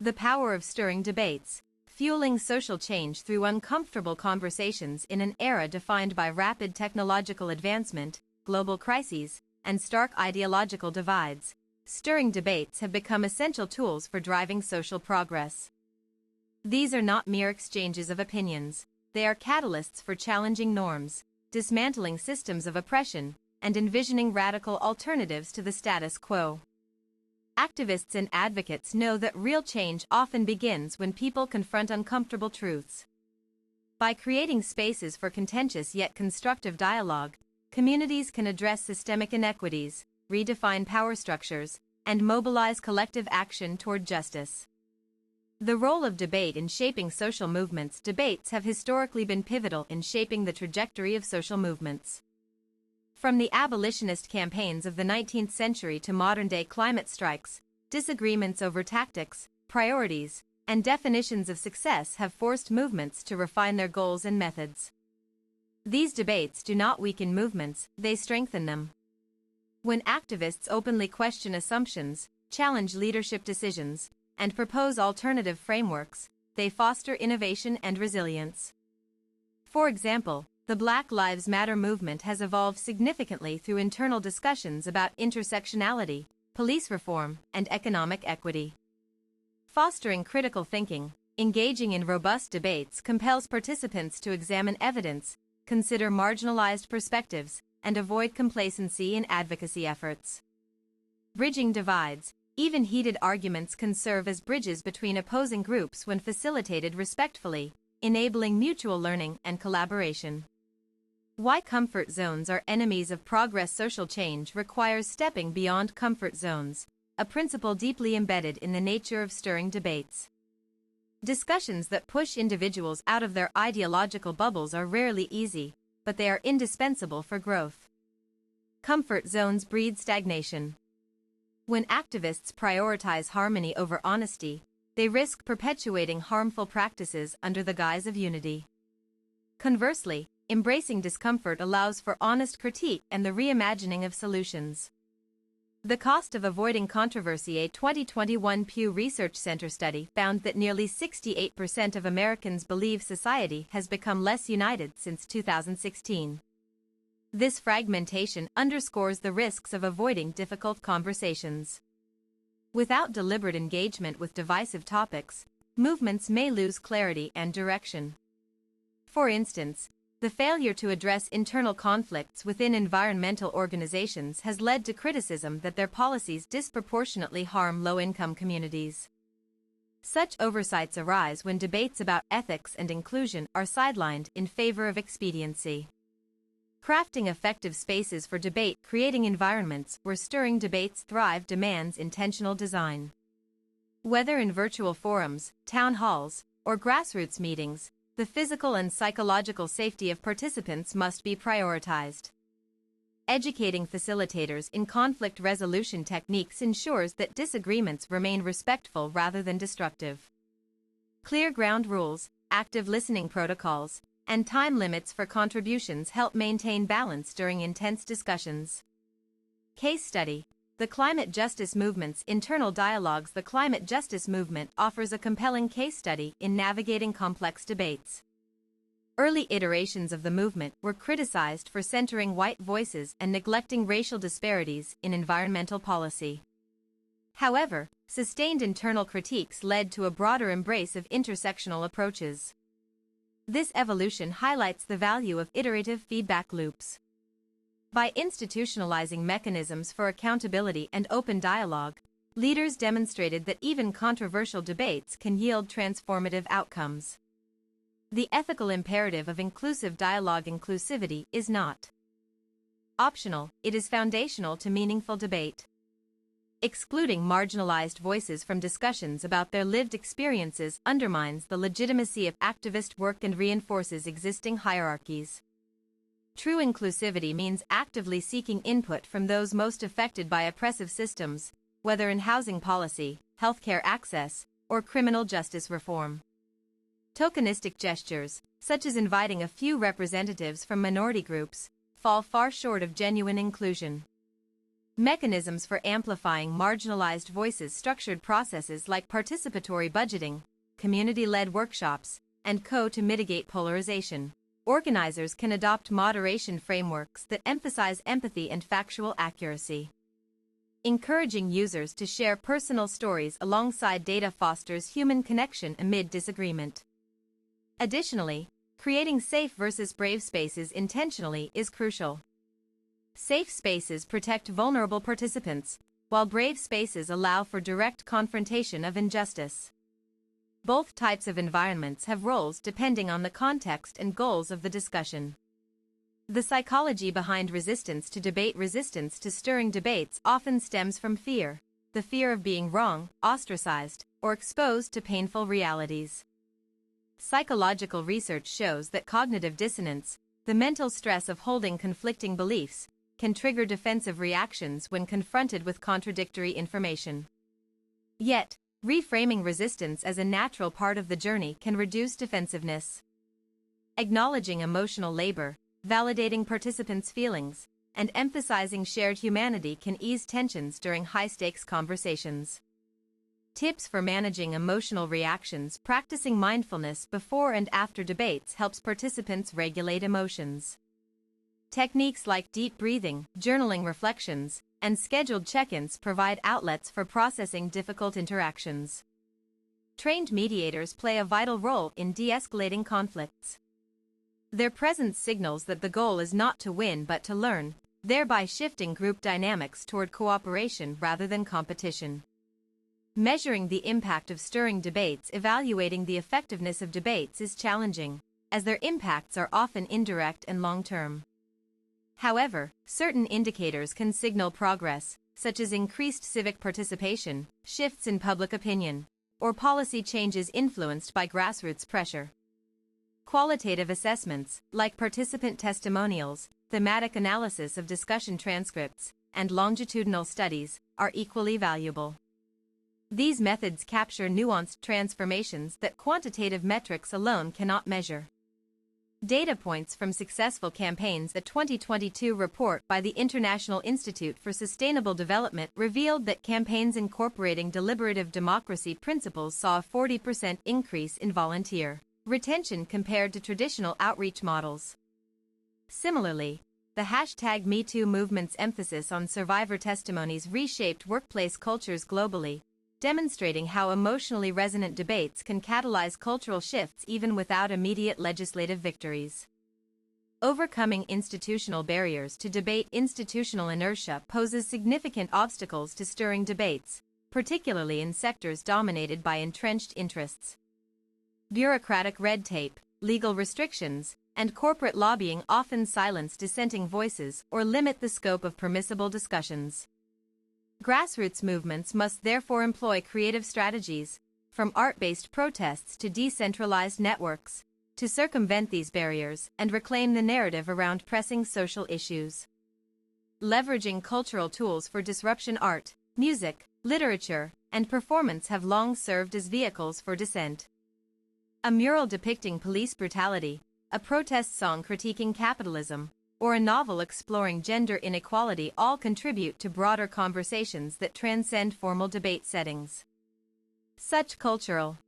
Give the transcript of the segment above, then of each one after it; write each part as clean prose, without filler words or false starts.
The power of stirring debates, fueling social change through uncomfortable conversations in an era defined by rapid technological advancement, global crises, and stark ideological divides. Stirring debates have become essential tools for driving social progress. These are not mere exchanges of opinions, they are catalysts for challenging norms, dismantling systems of oppression, and envisioning radical alternatives to the status quo. Activists and advocates know that real change often begins when people confront uncomfortable truths. By creating spaces for contentious yet constructive dialogue, communities can address systemic inequities, redefine power structures, and mobilize collective action toward justice. The role of debate in shaping social movements. Debates have historically been pivotal in shaping the trajectory of social movements. From the abolitionist campaigns of the 19th century to modern-day climate strikes, disagreements over tactics, priorities, and definitions of success have forced movements to refine their goals and methods. These debates do not weaken movements, they strengthen them. When activists openly question assumptions, challenge leadership decisions, and propose alternative frameworks, they foster innovation and resilience. For example, the Black Lives Matter movement has evolved significantly through internal discussions about intersectionality, police reform, and economic equity. Fostering critical thinking, engaging in robust debates compels participants to examine evidence, consider marginalized perspectives, and avoid complacency in advocacy efforts. Bridging divides. Even heated arguments can serve as bridges between opposing groups when facilitated respectfully, enabling mutual learning and collaboration. Why comfort zones are enemies of progress. Social change requires stepping beyond comfort zones, a principle deeply embedded in the nature of stirring debates. Discussions that push individuals out of their ideological bubbles are rarely easy, but they are indispensable for growth. Comfort zones breed stagnation. When activists prioritize harmony over honesty, they risk perpetuating harmful practices under the guise of unity. Conversely, embracing discomfort allows for honest critique and the reimagining of solutions. The cost of avoiding controversy. A 2021 Pew Research Center study found that nearly 68% of Americans believe society has become less united since 2016. This fragmentation underscores the risks of avoiding difficult conversations. Without deliberate engagement with divisive topics, movements may lose clarity and direction. For instance, the failure to address internal conflicts within environmental organizations has led to criticism that their policies disproportionately harm low-income communities. Such oversights arise when debates about ethics and inclusion are sidelined in favor of expediency. Crafting effective spaces for debate. Creating environments where stirring debates thrive demands intentional design. Whether in virtual forums, town halls, or grassroots meetings, the physical and psychological safety of participants must be prioritized. Educating facilitators in conflict resolution techniques ensures that disagreements remain respectful rather than destructive. Clear ground rules, active listening protocols, and time limits for contributions help maintain balance during intense discussions. Case study: the climate justice movement's internal dialogues. The climate justice movement offers a compelling case study in navigating complex debates. Early iterations of the movement were criticized for centering white voices and neglecting racial disparities in environmental policy. However, sustained internal critiques led to a broader embrace of intersectional approaches. This evolution highlights the value of iterative feedback loops. By institutionalizing mechanisms for accountability and open dialogue, leaders demonstrated that even controversial debates can yield transformative outcomes. The ethical imperative of inclusive dialogue. Inclusivity is not optional, it is foundational to meaningful debate. Excluding marginalized voices from discussions about their lived experiences undermines the legitimacy of activist work and reinforces existing hierarchies. True inclusivity means actively seeking input from those most affected by oppressive systems, whether in housing policy, healthcare access, or criminal justice reform. Tokenistic gestures, such as inviting a few representatives from minority groups, fall far short of genuine inclusion. Mechanisms for amplifying marginalized voices, structured processes like participatory budgeting, community-led workshops, and to mitigate polarization. Organizers can adopt moderation frameworks that emphasize empathy and factual accuracy. Encouraging users to share personal stories alongside data fosters human connection amid disagreement. Additionally, creating safe versus brave spaces intentionally is crucial. Safe spaces protect vulnerable participants, while brave spaces allow for direct confrontation of injustice. Both types of environments have roles depending on the context and goals of the discussion. The psychology behind resistance to debate. Resistance to stirring debates often stems from fear, the fear of being wrong, ostracized, or exposed to painful realities. Psychological research shows that cognitive dissonance, the mental stress of holding conflicting beliefs, can trigger defensive reactions when confronted with contradictory information. Yet, reframing resistance as a natural part of the journey can reduce defensiveness. Acknowledging emotional labor, validating participants' feelings, and emphasizing shared humanity can ease tensions during high-stakes conversations. Tips for managing emotional reactions. Practicing mindfulness before and after debates helps participants regulate emotions. Techniques like deep breathing, journaling reflections, and scheduled check-ins provide outlets for processing difficult interactions. Trained mediators play a vital role in de-escalating conflicts. Their presence signals that the goal is not to win but to learn, thereby shifting group dynamics toward cooperation rather than competition. Measuring the impact of stirring debates. Evaluating the effectiveness of debates is challenging, as their impacts are often indirect and long-term. However, certain indicators can signal progress, such as increased civic participation, shifts in public opinion, or policy changes influenced by grassroots pressure. Qualitative assessments, like participant testimonials, thematic analysis of discussion transcripts, and longitudinal studies, are equally valuable. These methods capture nuanced transformations that quantitative metrics alone cannot measure. Data points from successful campaigns. The 2022 report by the International Institute for Sustainable Development revealed that campaigns incorporating deliberative democracy principles saw a 40% increase in volunteer retention compared to traditional outreach models. Similarly, the #MeToo movement's emphasis on survivor testimonies reshaped workplace cultures globally, demonstrating how emotionally resonant debates can catalyze cultural shifts even without immediate legislative victories. Overcoming institutional barriers to debate. Institutional inertia poses significant obstacles to stirring debates, particularly in sectors dominated by entrenched interests. Bureaucratic red tape, legal restrictions, and corporate lobbying often silence dissenting voices or limit the scope of permissible discussions. Grassroots movements must therefore employ creative strategies, from art-based protests to decentralized networks, to circumvent these barriers and reclaim the narrative around pressing social issues. Leveraging cultural tools for disruption. Art, music, literature, and performance have long served as vehicles for dissent. A mural depicting police brutality, a protest song critiquing capitalism, or a novel exploring gender inequality all contribute to broader conversations that transcend formal debate settings. Such cultural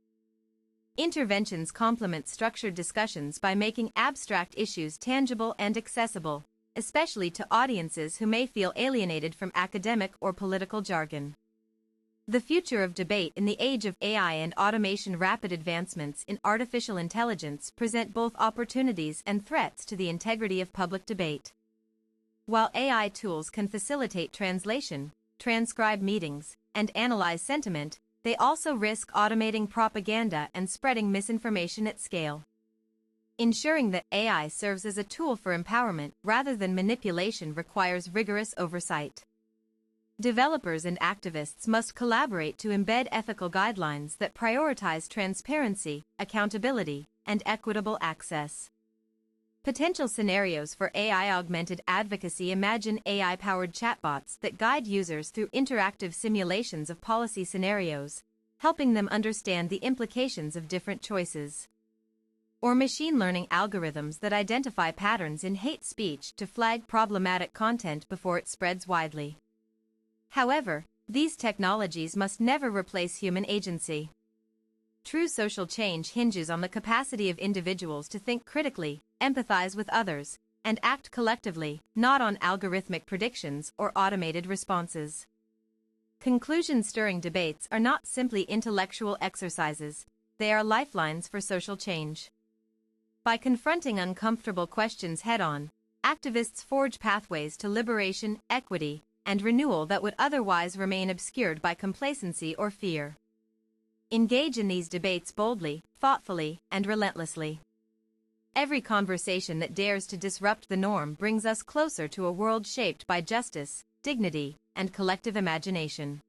interventions complement structured discussions by making abstract issues tangible and accessible, especially to audiences who may feel alienated from academic or political jargon. The future of debate in the age of AI and automation. Rapid advancements in artificial intelligence present both opportunities and threats to the integrity of public debate. While AI tools can facilitate translation, transcribe meetings, and analyze sentiment, they also risk automating propaganda and spreading misinformation at scale. Ensuring that AI serves as a tool for empowerment rather than manipulation requires rigorous oversight. Developers and activists must collaborate to embed ethical guidelines that prioritize transparency, accountability, and equitable access. Potential scenarios for AI-augmented advocacy. Imagine AI-powered chatbots that guide users through interactive simulations of policy scenarios, helping them understand the implications of different choices. Or machine learning algorithms that identify patterns in hate speech to flag problematic content before it spreads widely. However, these technologies must never replace human agency. True social change hinges on the capacity of individuals to think critically, empathize with others, and act collectively, not on algorithmic predictions or automated responses. Conclusion-stirring debates are not simply intellectual exercises, they are lifelines for social change. By confronting uncomfortable questions head-on, activists forge pathways to liberation, equity, and renewal that would otherwise remain obscured by complacency or fear. Engage in these debates boldly, thoughtfully, and relentlessly. Every conversation that dares to disrupt the norm brings us closer to a world shaped by justice, dignity, and collective imagination.